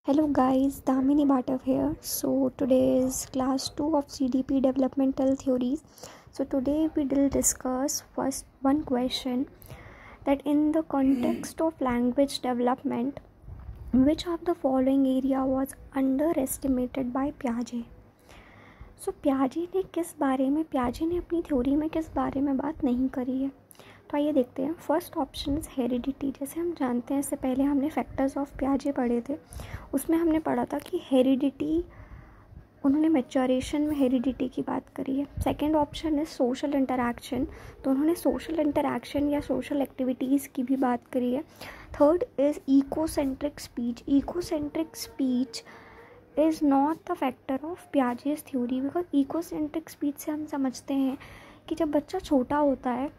Hello guys, Damini Bhattav here. So today is class 2 of CDP developmental theories. So today we will discuss first one question, that in the context of language development, which of the following area was underestimated by Piaget? So Piaget ने अपनी theory में किस बारे में बात नहीं करी है? तो आइए देखते हैं. First option is heredity. जैसे हम जानते हैं, इससे पहले हमने फैक्टर्स ऑफ पियाजे पढ़े थे, उसमें हमने पढ़ा था कि हेरिडिटी, उन्होंने मैच्योरेशन में हेरिडिटी की बात करी है. Second option is social interaction, तो उन्होंने सोशल इंटरैक्शन या सोशल एक्टिविटीज़ की भी बात करी है. Third is egocentric speech. Egocentric speech is not the factor of Piaget's theory, because egocentric speech से हम समझते हैं कि जब बच्चा छोटा होता है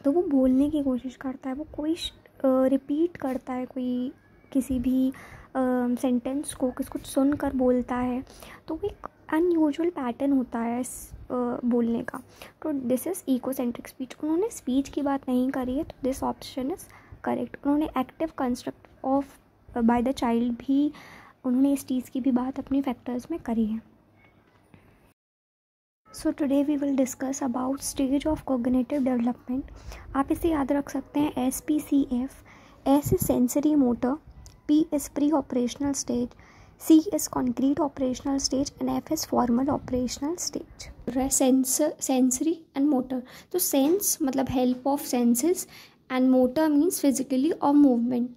तो वो बोलने की कोशिश करता है, वो कोई रिपीट करता है, कोई किसी भी सेंटेंस को कुछ सुनकर बोलता है, तो वो एक अनयूजुअल पैटर्न होता है बोलने का. तो दिस इज़ इकोसेंट्रिक स्पीच. उन्होंने स्पीच की बात नहीं करी है, तो दिस ऑप्शन इज़ करेक्ट. उन्होंने active construct of by the child भी, उन्होंने इस चीज़ की भी बात अपने फैक्टर्स में करी है. So today we will discuss about stage of cognitive development. आप इसे याद रख सकते हैं SPCF. S is sensory motor, P is pre operational stage, C is concrete operational stage and F is formal operational stage. Sensory and motor. तो sense मतलब help of senses and motor means physically और movement.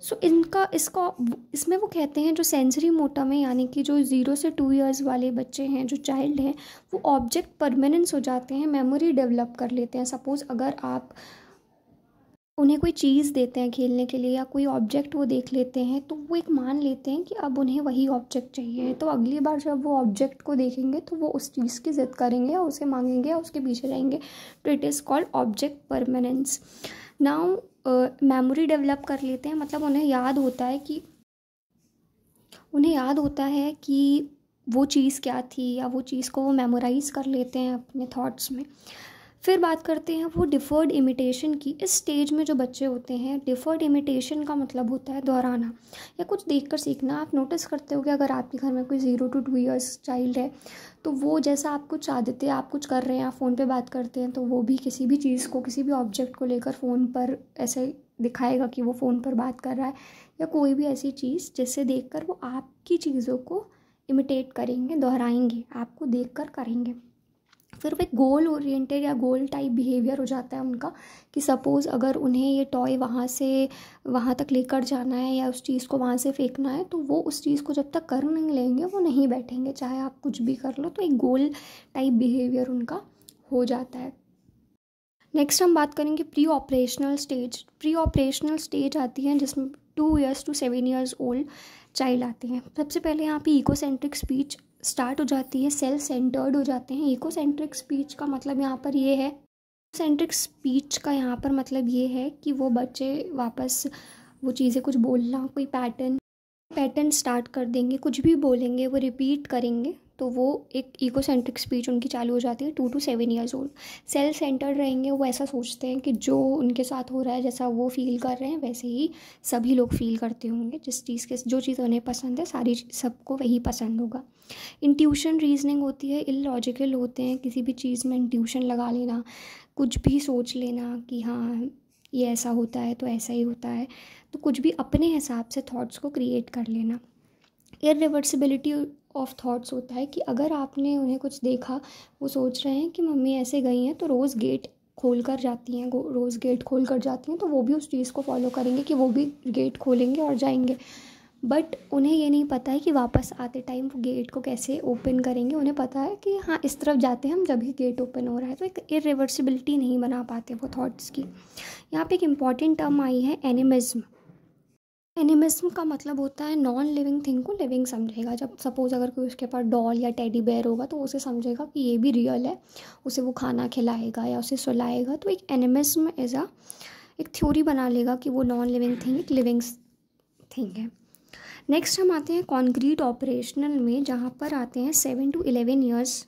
So इसमें वो कहते हैं जो sensory motor में, यानी कि जो 0 से 2 इयर्स वाले बच्चे हैं, जो चाइल्ड हैं, वो ऑब्जेक्ट परमानेंस हो जाते हैं, मेमोरी डेवलप कर लेते हैं. सपोज़ अगर आप उन्हें कोई चीज़ देते हैं खेलने के लिए या कोई ऑब्जेक्ट वो देख लेते हैं, तो वो एक मान लेते हैं कि अब उन्हें वही ऑब्जेक्ट चाहिए. तो अगली बार जब वो ऑब्जेक्ट को देखेंगे तो वो उस चीज़ की ज़िद करेंगे या उसे मांगेंगे या उसके पीछे जाएंगे. तो it is called object permanence. Now memory develop कर लेते हैं, मतलब उन्हें याद होता है कि वो चीज़ क्या थी, या वो चीज़ को वो मेमोराइज़ कर लेते हैं अपने थॉट्स में. फिर बात करते हैं वो डिफ़र्ड इमिटेशन की. इस स्टेज में जो बच्चे होते हैं, डिफ़र्ड इमिटेशन का मतलब होता है दोहराना या कुछ देखकर सीखना. आप नोटिस करते हो कि अगर आपके घर में कोई 0 to 2 इयर्स चाइल्ड है, तो वो जैसा आप कुछ चाहते हैं, आप कुछ कर रहे हैं, आप फ़ोन पे बात करते हैं, तो वो भी किसी भी चीज़ को, किसी भी ऑब्जेक्ट को लेकर फ़ोन पर ऐसे दिखाएगा कि वो फ़ोन पर बात कर रहा है, या कोई भी ऐसी चीज़ जिससे देखकर वो आपकी चीज़ों को इमिटेट करेंगे, दोहराएंगे, आपको देखकर करेंगे. फिर वो एक गोल ओरिएंटेड या गोल टाइप बिहेवियर हो जाता है उनका, कि सपोज़ अगर उन्हें ये टॉय वहाँ से वहाँ तक लेकर जाना है या उस चीज़ को वहाँ से फेंकना है, तो वो उस चीज़ को जब तक कर नहीं लेंगे वो नहीं बैठेंगे, चाहे आप कुछ भी कर लो. तो एक गोल टाइप बिहेवियर उनका हो जाता है. नेक्स्ट हम बात करेंगे pre operational stage. Pre operational stage आती है जिसमें 2 years to 7 years old child आते हैं. सबसे पहले यहाँ पे इकोसेंट्रिक स्पीच स्टार्ट हो जाती है, सेल्फ सेंटर्ड हो जाते हैं. इकोसेंट्रिक स्पीच का मतलब यहाँ पर ये है, सेंट्रिक स्पीच का यहाँ पर मतलब ये है कि वो बच्चे वापस वो चीज़ें कुछ बोलना, कोई पैटर्न स्टार्ट कर देंगे, कुछ भी बोलेंगे वो रिपीट करेंगे, तो वो एक इकोसेंट्रिक स्पीच उनकी चालू हो जाती है 2 to 7 years old. Self centred रहेंगे, वो ऐसा सोचते हैं कि जो उनके साथ हो रहा है, जैसा वो फील कर रहे हैं, वैसे ही सभी लोग फील करते होंगे. जो चीज़ उन्हें पसंद है, सारी सबको वही पसंद होगा. इंट्यूशन रीजनिंग होती है, इलॉजिकल होते हैं, किसी भी चीज़ में इंट्यूशन लगा लेना, कुछ भी सोच लेना कि हाँ ये ऐसा होता है तो ऐसा ही होता है, तो कुछ भी अपने हिसाब से थॉट्स को क्रिएट कर लेना. इरिवर्सिबिलिटी ऑफ थॉट्स होता है कि अगर आपने उन्हें कुछ देखा, वो सोच रहे हैं कि मम्मी ऐसे गई हैं तो रोज़ गेट खोल कर जाती हैं, तो वो भी उस चीज़ को फॉलो करेंगे कि वो भी गेट खोलेंगे और जाएंगे. बट उन्हें ये नहीं पता है कि वापस आते टाइम वो गेट को कैसे ओपन करेंगे. उन्हें पता है कि हाँ इस तरफ जाते हैं हम, जब ही गेट ओपन हो रहा है. तो एक इरिवर्सिबिलिटी नहीं बना पाते वो थॉट्स की. यहाँ पे एक इम्पॉर्टेंट टर्म आई है एनिमिज्म. एनिमिज्म का मतलब होता है नॉन लिविंग थिंग को लिविंग समझेगा. जब सपोज़ अगर कोई उसके पास डॉल या टेडी बेयर होगा, तो उसे समझेगा कि ये भी रियल है, उसे वो खाना खिलाएगा या उसे सुलाएगा. तो एक एनिमिज्म एक थ्योरी बना लेगा कि वो नॉन लिविंग थिंग एक लिविंग थिंग है. नेक्स्ट हम आते हैं कॉन्क्रीट ऑपरेशनल में, जहाँ पर आते हैं 7 to 11 इयर्स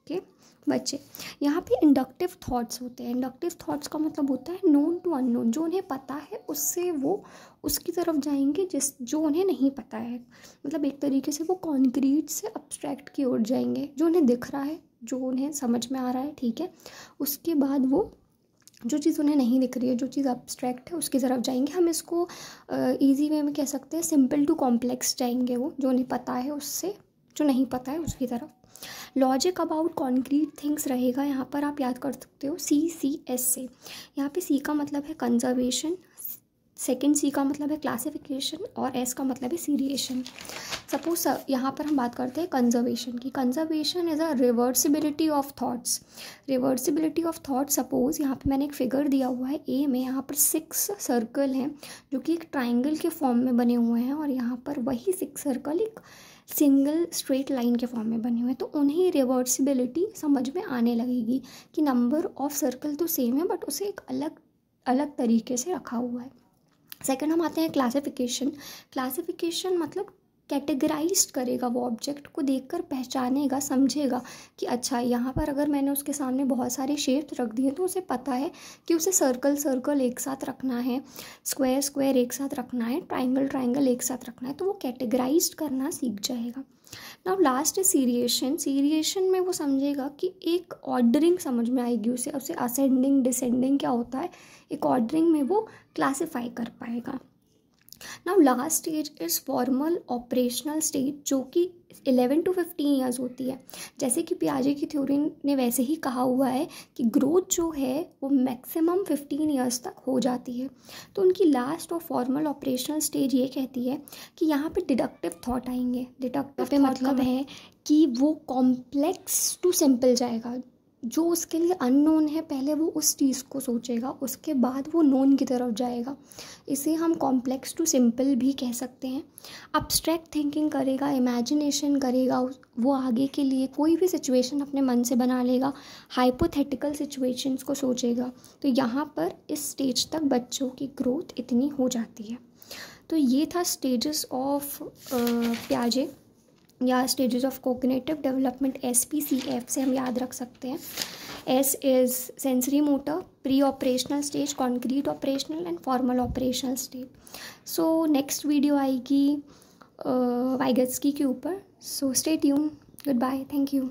के बच्चे। यहाँ पे इंडक्टिव थॉट्स होते हैं। इंडक्टिव थॉट्स का मतलब होता है नोन टू अननोन, जो उन्हें पता है उससे वो उसकी तरफ जाएंगे जो उन्हें नहीं पता है। मतलब एक तरीके से वो कॉन्क्रीट से अब्स्ट्रैक्ट की ओर जाएंगे, जो उन्हें दिख रहा है, जो उन्हें समझ में आ रहा है, ठीक है, उसके बाद वो जो चीज़ उन्हें नहीं दिख रही है, जो चीज़ अब्स्ट्रैक्ट है, उसकी तरफ जाएंगे। हम इसको ईजी वे में कह सकते हैं, सिंपल टू कॉम्प्लेक्स जाएंगे वो, जो उन्हें पता है उससे जो नहीं पता है उसकी तरफ। लॉजिक अबाउट कॉन्क्रीट थिंग्स रहेगा यहाँ पर, आप याद कर सकते हो CCS से। यहाँ पे C का मतलब है कंजर्वेशन, सेकेंड C का मतलब है क्लासिफिकेशन और S का मतलब है सीरिएशन। सपोज यहाँ पर हम बात करते हैं कंजर्वेशन की। Conservation is a reversibility of thoughts. Reversibility of thoughts, suppose यहाँ पे मैंने एक फिगर दिया हुआ है A में, यहाँ पर 6 सर्कल हैं जो कि एक ट्राइंगल के फॉर्म में बने हुए हैं, और यहाँ पर वही 6 सर्कल एक सिंगल स्ट्रेट लाइन के फॉर्म में बने हुए हैं। तो उन्हें रिवर्सिबिलिटी समझ में आने लगेगी कि नंबर ऑफ सर्कल तो सेम है बट उसे एक अलग अलग तरीके से रखा हुआ है। सेकंड हम आते हैं क्लासिफिकेशन। क्लासिफिकेशन मतलब कैटेगराइज्ड करेगा, वो ऑब्जेक्ट को देखकर पहचानेगा, समझेगा कि अच्छा यहाँ पर अगर मैंने उसके सामने बहुत सारे शेप्स रख दिए तो उसे पता है कि उसे सर्कल सर्कल एक साथ रखना है, स्क्वायर स्क्वायर एक साथ रखना है, ट्राइंगल ट्राइंगल एक साथ रखना है, तो वो कैटेगराइज्ड करना सीख जाएगा। नाउ लास्ट है सीरिएशन। सीरिएशन में वो समझेगा कि एक ऑर्डरिंग समझ में आएगी उसे, असेंडिंग डिसेंडिंग क्या होता है, एक ऑर्डरिंग में वो क्लासीफाई कर पाएगा। Now last stage is formal operational stage, जो कि 11 to 15 ईयर्स होती है। जैसे कि पियाजे की थ्योरी ने वैसे ही कहा हुआ है कि ग्रोथ जो है वो मैक्सिमम 15 ईयर्स तक हो जाती है। तो उनकी लास्ट और फॉर्मल ऑपरेशनल स्टेज ये कहती है कि यहाँ पे डिडक्टिव थॉट आएंगे। डिडक्टिव पे मतलब है कि वो कॉम्प्लेक्स टू सिंपल जाएगा। जो उसके लिए अननोन है पहले वो उस चीज़ को सोचेगा, उसके बाद वो नोन की तरफ जाएगा। इसे हम कॉम्प्लेक्स टू सिंपल भी कह सकते हैं। अब्स्ट्रैक्ट थिंकिंग करेगा, इमेजिनेशन करेगा, वो आगे के लिए कोई भी सिचुएशन अपने मन से बना लेगा, हाइपोथेटिकल सिचुएशंस को सोचेगा। तो यहाँ पर इस स्टेज तक बच्चों की ग्रोथ इतनी हो जाती है। तो ये था स्टेजेस ऑफ पियाजे या stages of cognitive development, SPCF से हम याद रख सकते हैं। S is sensory motor, pre operational stage, concrete operational and formal operational stage. So next video आएगी वाइगत्स्की के ऊपर। So stay tune, goodbye, thank you.